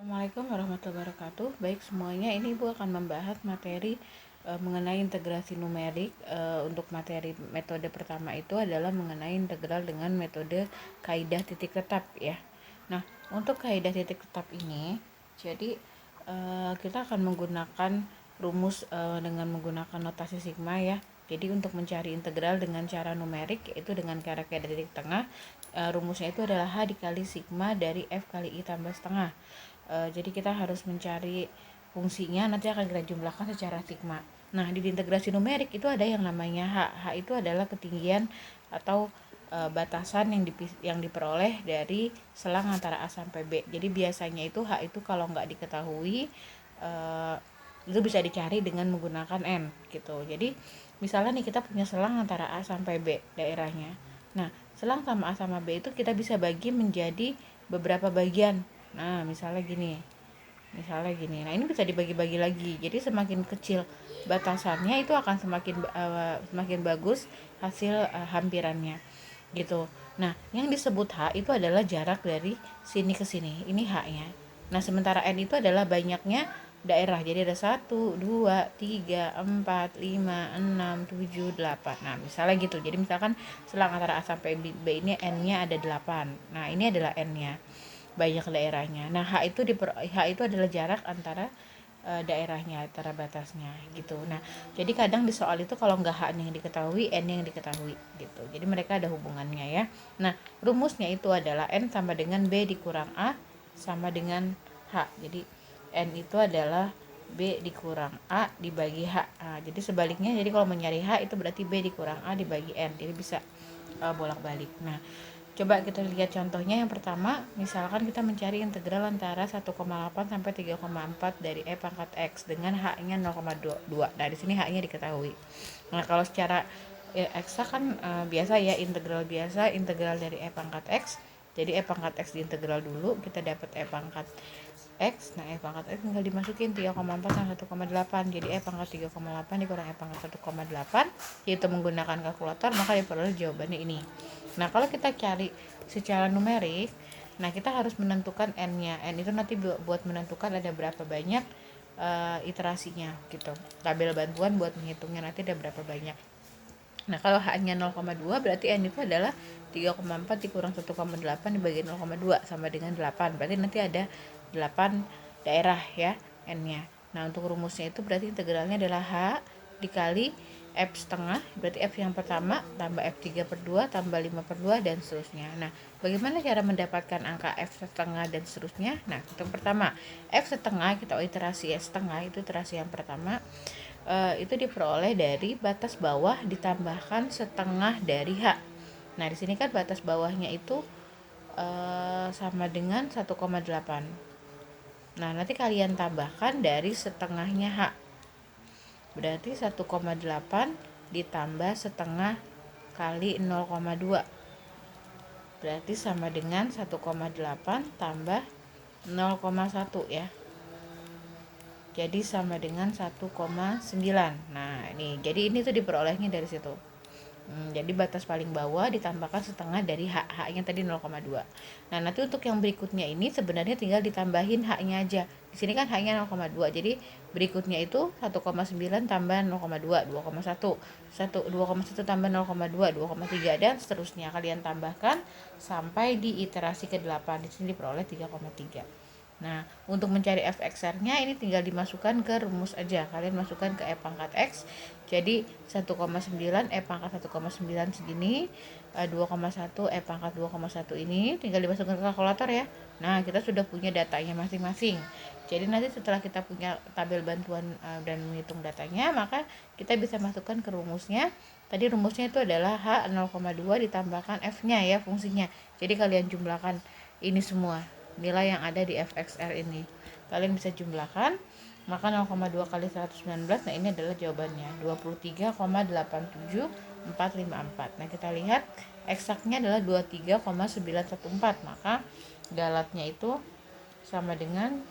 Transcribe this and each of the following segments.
Assalamualaikum warahmatullahi wabarakatuh. Baik semuanya, ini Ibu akan membahas materi mengenai integrasi numerik. Untuk materi metode pertama itu adalah mengenai integral dengan metode kaidah titik tetap ya. Nah, untuk kaidah titik tetap ini, jadi kita akan menggunakan rumus dengan menggunakan notasi sigma ya. Jadi untuk mencari integral dengan cara numerik, yaitu dengan cara kaidah titik tengah, rumusnya itu adalah H dikali sigma dari F kali I tambah setengah. Jadi kita harus mencari fungsinya, nanti akan kita jumlahkan secara sigma. Nah, di integrasi numerik itu ada yang namanya H. H itu adalah ketinggian atau batasan yang diperoleh dari selang antara A sampai B. Jadi biasanya itu H itu kalau nggak diketahui itu bisa dicari dengan menggunakan N gitu. Jadi misalnya nih kita punya selang antara A sampai B daerahnya. Nah, selang sama A sama B itu kita bisa bagi menjadi beberapa bagian. Nah, misalnya gini. Nah, ini bisa dibagi-bagi lagi. Jadi semakin kecil batasannya itu akan semakin bagus hasil hampirannya. Gitu. Nah, yang disebut H itu adalah jarak dari sini ke sini. Ini H-nya. Nah, sementara N itu adalah banyaknya daerah. Jadi ada 1, 2, 3, 4, 5, 6, 7, 8. Nah, misalnya gitu. Jadi misalkan selang antara A sampai B ini N-nya ada 8. Nah, ini adalah N-nya. Banyak daerahnya. Nah, H itu adalah jarak antara daerahnya, antara batasnya gitu. Nah, jadi kadang di soal itu kalau nggak H yang diketahui, N yang diketahui gitu. Jadi mereka ada hubungannya ya. Nah, rumusnya itu adalah N sama dengan B dikurang A sama dengan H. Jadi N itu adalah B dikurang A dibagi H. Nah, jadi sebaliknya, jadi kalau mencari H itu berarti B dikurang A dibagi N. Jadi bisa bolak-balik. Nah, coba kita lihat contohnya. Yang pertama, misalkan kita mencari integral antara 1,8 sampai 3,4 dari E pangkat X dengan H-nya 0,2. Nah, di sini H-nya diketahui. Nah, kalau secara eksak kan biasa ya, integral biasa, integral dari E pangkat X. Jadi E pangkat X diintegral dulu, kita dapat E pangkat X. Nah, E pangkat X tinggal dimasukin 3,4 sama 1,8. Jadi E pangkat 3,8 dikurang E pangkat 1,8, yaitu menggunakan kalkulator, maka diperoleh jawabannya ini. Nah, kalau kita cari secara numerik, nah kita harus menentukan N-nya. N itu nanti buat menentukan ada berapa banyak iterasinya gitu. Tabel bantuan buat menghitungnya nanti ada berapa banyak. Nah, kalau H-nya 0,2 berarti N itu adalah 3,4 dikurang 1,8 dibagi 0,2 sama dengan 8. Berarti nanti ada 8 daerah ya N-nya. Nah, untuk rumusnya itu berarti integralnya adalah H dikali F setengah, berarti F yang pertama tambah F3 per 2 tambah 5 per 2 dan seterusnya. Nah, bagaimana cara mendapatkan angka F setengah dan seterusnya? Nah, untuk pertama, F setengah kita iterasi S setengah, itu iterasi yang pertama. Itu diperoleh dari batas bawah ditambahkan setengah dari H. Nah, di sini kan batas bawahnya itu sama dengan 1,8. Nah, nanti kalian tambahkan dari setengahnya H. Berarti 1,8 ditambah setengah kali 0,2. Berarti sama dengan 1,8 tambah 0,1 ya. Jadi sama dengan 1,9. Nah, jadi ini tuh diperolehnya dari situ. Jadi batas paling bawah ditambahkan setengah dari H-nya tadi 0,2. Nah, nanti untuk yang berikutnya ini sebenarnya tinggal ditambahin H-nya aja. Di sini kan H-nya 0,2. Jadi berikutnya itu 1,9 tambah 0,2, 2,1. 2,1 tambah 0,2, 2,3 dan seterusnya. Kalian tambahkan sampai di iterasi ke-8. Di sini diperoleh 3,3. Nah, untuk mencari f(x)-nya ini tinggal dimasukkan ke rumus aja. Kalian masukkan ke E pangkat X. Jadi 1,9 E pangkat 1,9 segini, 2,1 E pangkat 2,1 ini tinggal dimasukkan ke kalkulator ya. Nah, kita sudah punya datanya masing-masing. Jadi nanti setelah kita punya tabel bantuan dan menghitung datanya, maka kita bisa masukkan ke rumusnya. Tadi rumusnya itu adalah H 0,2 ditambahkan F-nya ya, fungsinya. Jadi kalian jumlahkan ini semua nilai yang ada di fxr ini, kalian bisa jumlahkan, maka 0,2 kali 119. Nah, ini adalah jawabannya 23,87454. Nah, kita lihat eksaknya adalah 23,914, maka galatnya itu sama dengan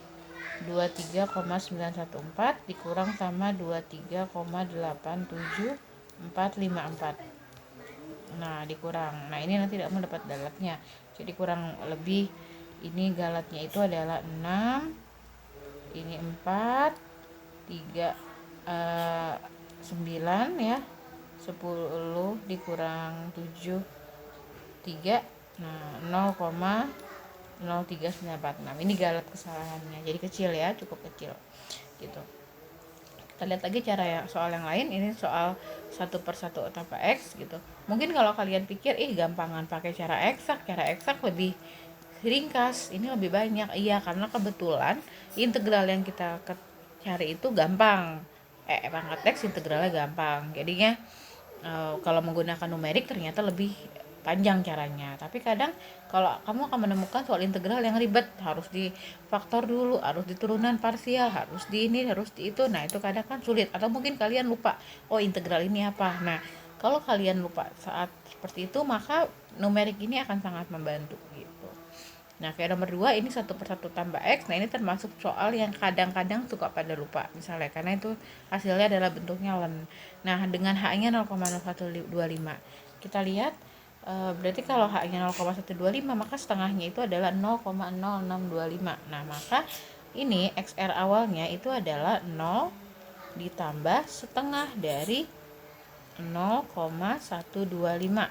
23,914 dikurang sama 23,87454. Nah, dikurang. Nah, ini nanti tidak mendapat galatnya. Jadi kurang lebih ini galatnya itu adalah 6 ini 4, 3, 9 ya, 10 dikurang 7, 3, nah 0,03946. Ini galet kesalahannya, jadi kecil ya, cukup kecil gitu. Kita lihat lagi cara soal yang lain. Ini soal 1/1 tanpa X gitu. Mungkin kalau kalian pikir gampangan pakai cara eksak lebih ringkas, ini lebih banyak. Iya, karena kebetulan integral yang kita cari itu gampang, pangkat X integralnya gampang, jadinya kalau menggunakan numerik ternyata lebih panjang caranya. Tapi kadang kalau kamu akan menemukan soal integral yang ribet, harus di faktor dulu, harus di turunan parsial, harus di ini, harus di itu. Nah, itu kadang kan sulit, atau mungkin kalian lupa, oh integral ini apa. Nah, kalau kalian lupa saat seperti itu, maka numerik ini akan sangat membantu gitu. Nah, kayak nomor 2 ini 1/1 tambah X. Nah, ini termasuk soal yang kadang-kadang suka pada lupa misalnya, karena itu hasilnya adalah bentuknya len. Nah, dengan H-nya 0,0125. Kita lihat berarti kalau H-nya 0,125, maka setengahnya itu adalah 0,0625. Nah, maka ini XR awalnya itu adalah 0 ditambah setengah dari 0,125.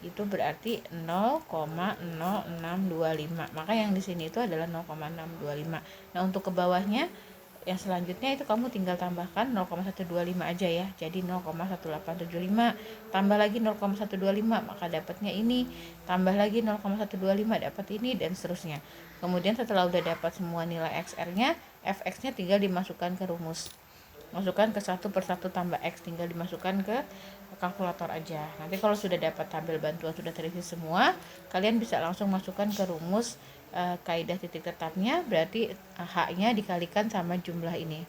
Itu berarti 0,0625. Maka yang di sini itu adalah 0,625. Nah, untuk ke bawahnya yang selanjutnya itu kamu tinggal tambahkan 0,125 aja ya. Jadi 0,1875 tambah lagi 0,125, maka dapatnya ini, tambah lagi 0,125 dapat ini, dan seterusnya. Kemudian setelah udah dapat semua nilai XR-nya, FX-nya tinggal dimasukkan ke rumus. Masukkan ke 1/1 tambah X, tinggal dimasukkan ke kalkulator aja. Nanti kalau sudah dapat tabel bantuan sudah terisi semua, kalian bisa langsung masukkan ke rumus kaidah titik tetapnya, berarti H-nya dikalikan sama jumlah ini.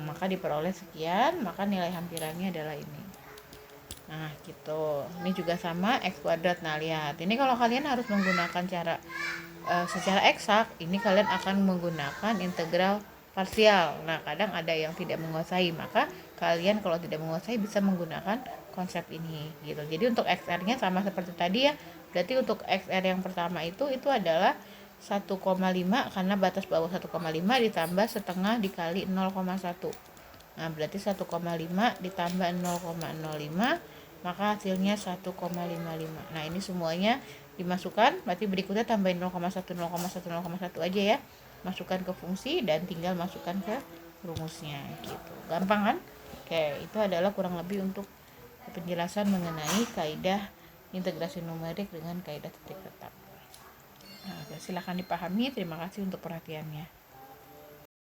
Maka diperoleh sekian, maka nilai hampirannya adalah ini. Nah, gitu. Ini juga sama X kuadrat. Nah, lihat. Ini kalau kalian harus menggunakan cara secara eksak, ini kalian akan menggunakan integral parsial. Nah, kadang ada yang tidak menguasai, maka kalian kalau tidak menguasai bisa menggunakan konsep ini gitu. Jadi untuk XR-nya sama seperti tadi ya. Berarti untuk XR yang pertama itu adalah 1,5, karena batas bawah 1,5 ditambah setengah dikali 0,1. Nah, berarti 1,5 ditambah 0,05, maka hasilnya 1,55. Nah, ini semuanya dimasukkan, berarti berikutnya tambahin 0,1 0,1 0,1 aja ya. Masukkan ke fungsi dan tinggal masukkan ke rumusnya gitu. Gampang kan? Oke, itu adalah kurang lebih untuk penjelasan mengenai kaidah integrasi numerik dengan kaidah titik tetap. Nah, silakan dipahami. Terima kasih untuk perhatiannya.